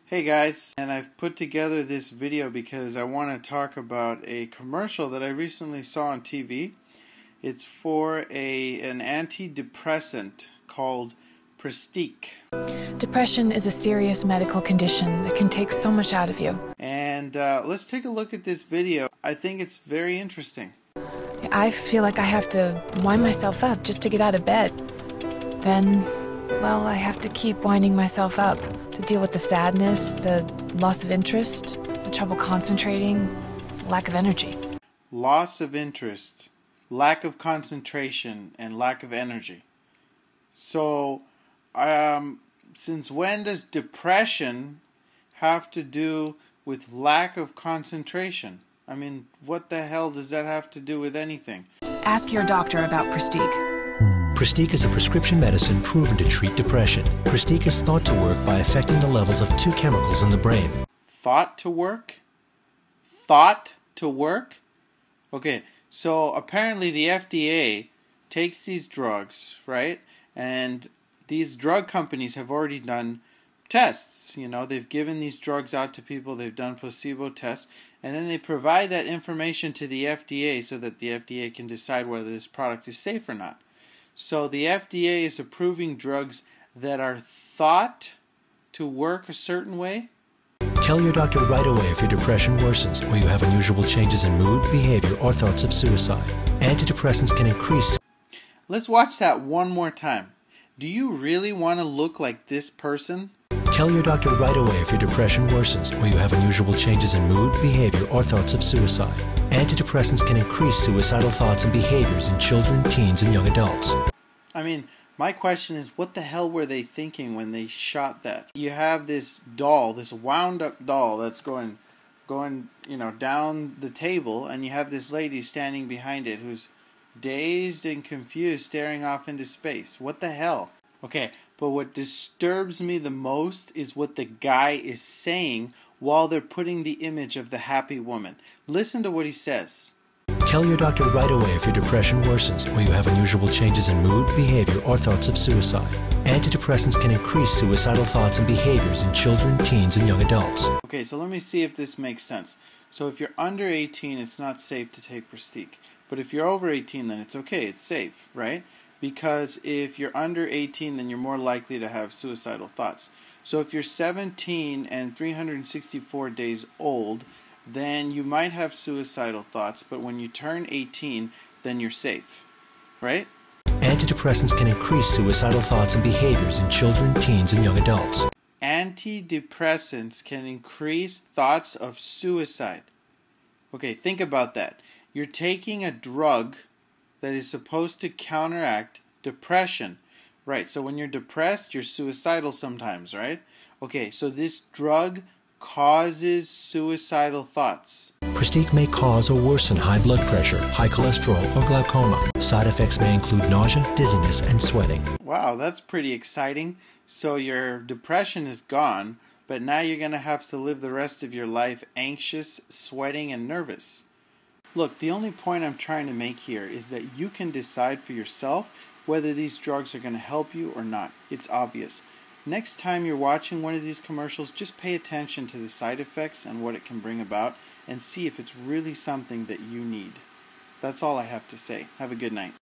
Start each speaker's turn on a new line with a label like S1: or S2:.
S1: Hey guys, and I've put together this video because I want to talk about a commercial that I recently saw on TV. It's for an antidepressant called Pristiq.
S2: Depression is a serious medical condition that can take so much out of you.
S1: And let's take a look at this video. I think it's very interesting.
S2: I feel like I have to wind myself up just to get out of bed. Then, well, I have to keep winding myself up to deal with the sadness, the loss of interest, the trouble concentrating, lack of energy.
S1: Loss of interest, lack of concentration, and lack of energy. So, since when does depression have to do with lack of concentration? I mean, what the hell does that have to do with anything?
S2: Ask your doctor about Pristiq.
S3: Pristiq is a prescription medicine proven to treat depression. Pristiq is thought to work by affecting the levels of two chemicals in the brain.
S1: Thought to work? Thought to work? Okay, so apparently the FDA takes these drugs, right? And these drug companies have already done tests. You know, they've given these drugs out to people, they've done placebo tests, and then they provide that information to the FDA so that the FDA can decide whether this product is safe or not. So the FDA is approving drugs that are thought to work a certain way.
S3: Tell your doctor right away if your depression worsens or you have unusual changes in mood, behavior, or thoughts of suicide. Antidepressants can increase.
S1: Let's watch that one more time. Do you really want to look like this person?
S3: Tell your doctor right away if your depression worsens or you have unusual changes in mood, behavior, or thoughts of suicide. Antidepressants can increase suicidal thoughts and behaviors in children, teens, and young adults.
S1: I mean, my question is, what the hell were they thinking when they shot that? You have this doll, this wound-up doll that's going, down the table, and you have this lady standing behind it who's dazed and confused, staring off into space. What the hell? Okay, but what disturbs me the most is what the guy is saying while they're putting the image of the happy woman. Listen to what he says.
S3: Tell your doctor right away if your depression worsens or you have unusual changes in mood, behavior, or thoughts of suicide. Antidepressants can increase suicidal thoughts and behaviors in children, teens, and young adults.
S1: Okay, so let me see if this makes sense. So if you're under 18, it's not safe to take Pristiq. But if you're over 18, then it's okay, it's safe, right? Because if you're under 18, then you're more likely to have suicidal thoughts. So if you're 17 and 364 days old, then you might have suicidal thoughts, but when you turn 18, then you're safe, right?
S3: Antidepressants can increase suicidal thoughts and behaviors in children, teens, and young adults.
S1: Antidepressants can increase thoughts of suicide. Okay, think about that. You're taking a drug that is supposed to counteract depression. Right, so when you're depressed, you're suicidal sometimes, right? Okay, so this drug causes suicidal thoughts.
S3: Pristiq may cause or worsen high blood pressure, high cholesterol, or glaucoma. Side effects may include nausea, dizziness, and sweating.
S1: Wow, that's pretty exciting. So your depression is gone, but now you're going to have to live the rest of your life anxious, sweating, and nervous. Look, the only point I'm trying to make here is that you can decide for yourself whether these drugs are going to help you or not. It's obvious. Next time you're watching one of these commercials, just pay attention to the side effects and what it can bring about and see if it's really something that you need. That's all I have to say. Have a good night.